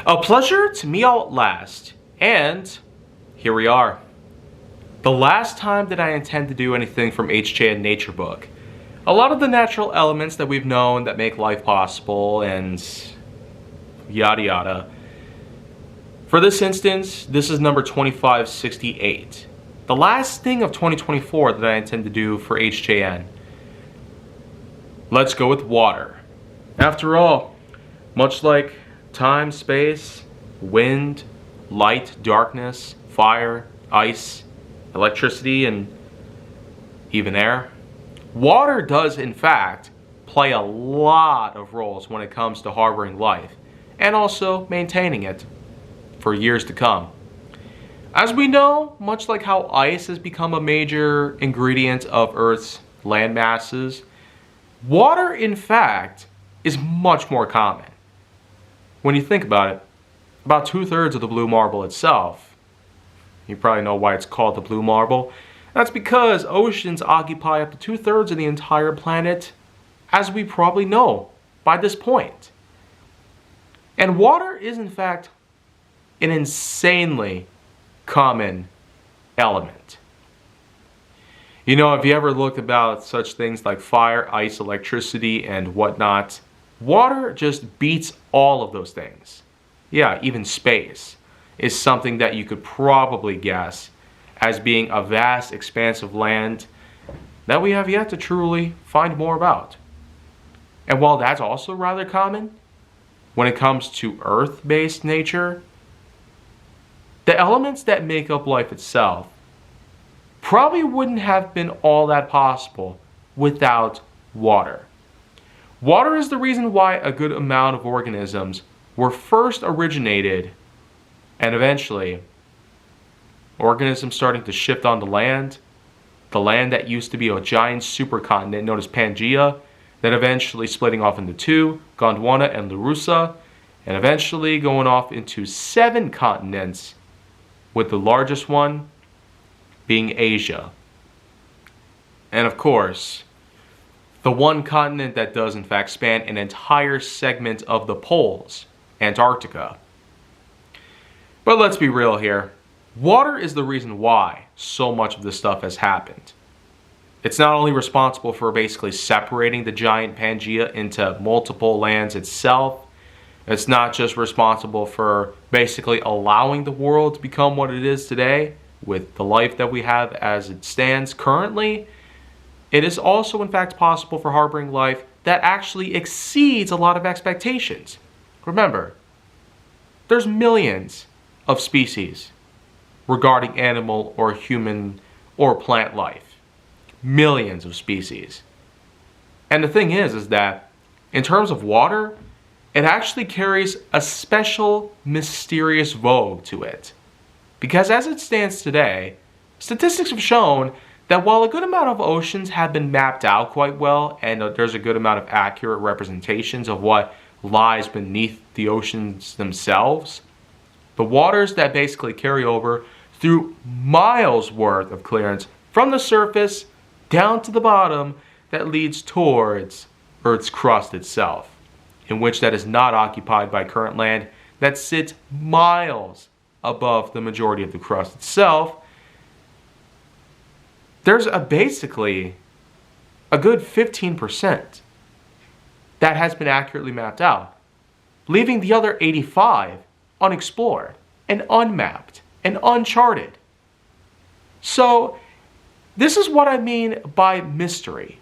A pleasure to me all at last, and here we are. The last time that I intend to do anything from HJ Nature Book. A lot of the natural elements that we've known that make life possible and yada yada. For this instance, this is number 2568. The last thing of 2024 that I intend to do for HJN. Let's go with water. After all, much like time, space, wind, light, darkness, fire, ice, electricity, and even air, water does in fact play a lot of roles when it comes to harboring life and also maintaining it for years to come. As we know, much like how ice has become a major ingredient of Earth's land masses, water in fact is much more common. When you think about it, about 2/3 of the blue marble itself, you probably know why it's called the blue marble. That's because oceans occupy up to 2/3 of the entire planet, as we probably know by this point. And water is in fact an insanely common element. You know, if you ever looked about such things like fire, ice, electricity, and whatnot, water just beats all of those things. Yeah, even space is something that you could probably guess as being a vast expanse of land that we have yet to truly find more about. And while that's also rather common, when it comes to Earth-based nature, the elements that make up life itself probably wouldn't have been all that possible without water. Water is the reason why a good amount of organisms were first originated and eventually organisms starting to shift on the land that used to be a giant supercontinent known as Pangaea, then eventually splitting off into two, Gondwana and Larusa, and eventually going off into 7 continents, with the largest one being Asia. And of course, the one continent that does in fact span an entire segment of the poles, Antarctica. But let's be real here. Water is the reason why so much of this stuff has happened. It's not only responsible for basically separating the giant Pangaea into multiple lands itself, it's not just responsible for basically allowing the world to become what it is today with the life that we have as it stands currently. It is also in fact possible for harboring life that actually exceeds a lot of expectations. Remember, there's millions of species regarding animal or human or plant life. Millions of species. And the thing is that in terms of water, it actually carries a special mysterious vogue to it. Because as it stands today, statistics have shown that while a good amount of oceans have been mapped out quite well, and there's a good amount of accurate representations of what lies beneath the oceans themselves, the waters that basically carry over through miles worth of clearance from the surface down to the bottom that leads towards Earth's crust itself, in which that is not occupied by current land that sits miles above the majority of the crust itself. There's basically a good 15% that has been accurately mapped out, leaving the other 85 unexplored and unmapped and uncharted. So this is what I mean by mystery.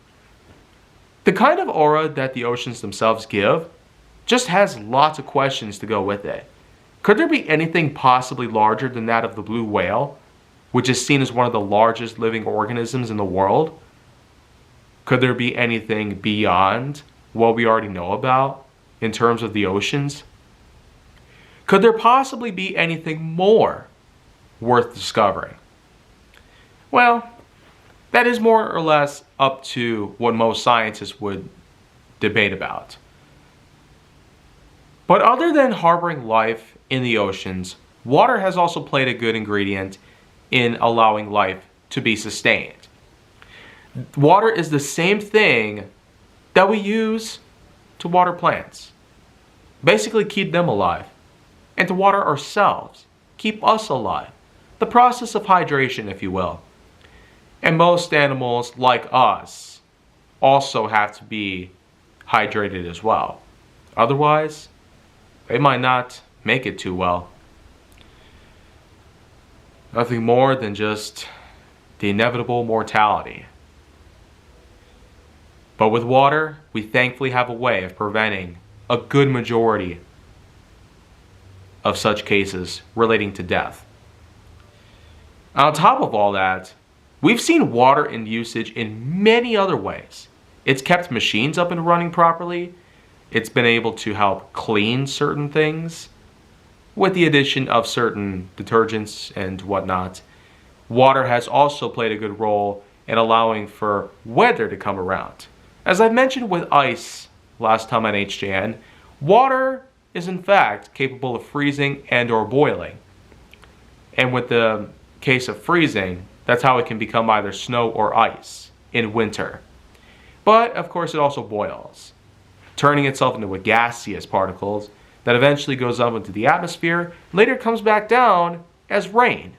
The kind of aura that the oceans themselves give just has lots of questions to go with it. Could there be anything possibly larger than that of the blue whale, which is seen as one of the largest living organisms in the world? Could there be anything beyond what we already know about in terms of the oceans? Could there possibly be anything more worth discovering? Well, that is more or less up to what most scientists would debate about. But other than harboring life in the oceans, water has also played a good ingredient in allowing life to be sustained. Water is the same thing that we use to water plants. Basically keep them alive. and to water ourselves, keep us alive. The process of hydration, if you will. And most animals, like us, also have to be hydrated as well. Otherwise, they might not make it too well. Nothing more than just the inevitable mortality. But with water, we thankfully have a way of preventing a good majority of such cases relating to death. On top of all that, we've seen water in usage in many other ways. It's kept machines up and running properly. It's been able to help clean certain things with the addition of certain detergents and whatnot. Water has also played a good role in allowing for weather to come around. As I mentioned with ice last time on HJN, water is in fact capable of freezing and or boiling. And with the case of freezing, that's how it can become either snow or ice in winter. But of course it also boils, turning itself into a gaseous particles that eventually goes up into the atmosphere, later comes back down as rain.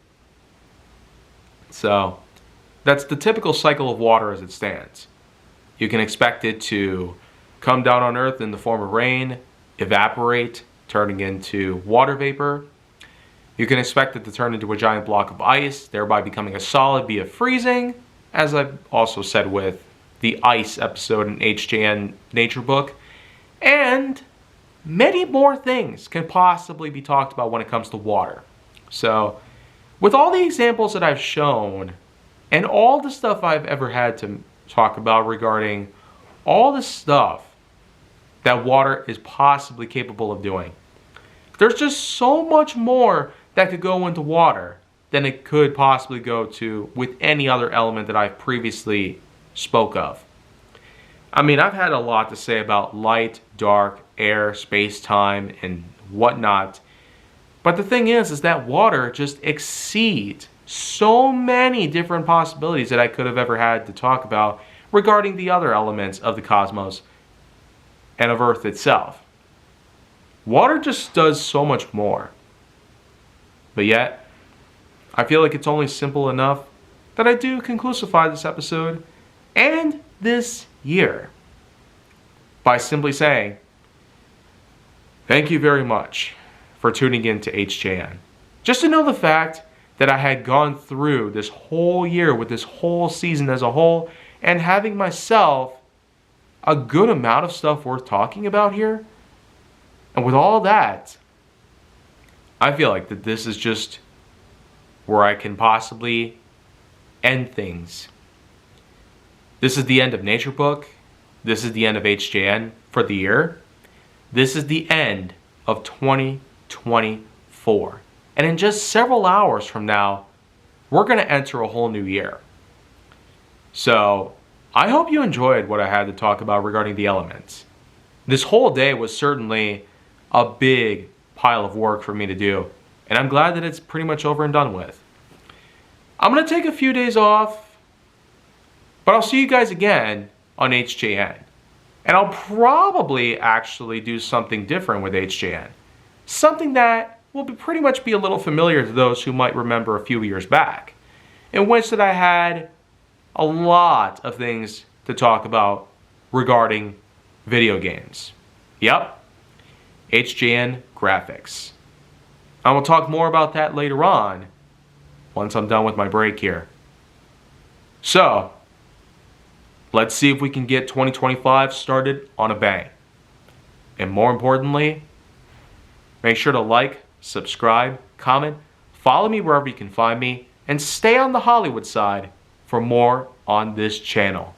So that's the typical cycle of water as it stands. You can expect it to come down on Earth in the form of rain, evaporate, turning into water vapor. You can expect it to turn into a giant block of ice, thereby becoming a solid via freezing, as I've also said with the ice episode in HJN Nature Book. And many more things can possibly be talked about when it comes to water. So, with all the examples that I've shown, and all the stuff I've ever had to talk about regarding all the stuff that water is possibly capable of doing, there's just so much more that could go into water than it could possibly go to with any other element that I've previously spoke of. I mean, I've had a lot to say about light, dark, air, space-time, and whatnot. But the thing is that water just exceeds so many different possibilities that I could have ever had to talk about regarding the other elements of the cosmos and of Earth itself. Water just does so much more. But yet, I feel like it's only simple enough that I do conclusify this episode and this year by simply saying, thank you very much for tuning in to HJN. Just to know the fact that I had gone through this whole year with this whole season as a whole and having myself a good amount of stuff worth talking about here. And with all that, I feel like that this is just where I can possibly end things. This is the end of Nature Book. This is the end of HJN for the year. This is the end of 2024. And in just several hours from now, we're going to enter a whole new year. So, I hope you enjoyed what I had to talk about regarding the elements. This whole day was certainly a big pile of work for me to do, and I'm glad that it's pretty much over and done with. I'm going to take a few days off, but I'll see you guys again on HJN. And I'll probably actually do something different with HJN. Something that will pretty much be a little familiar to those who might remember a few years back, in which that I had a lot of things to talk about regarding video games. Yep, HJN graphics. I will talk more about that later on once I'm done with my break here. So, let's see if we can get 2025 started on a bang. And more importantly, make sure to like, subscribe, comment, follow me wherever you can find me, and stay on the Hollywood side for more on this channel.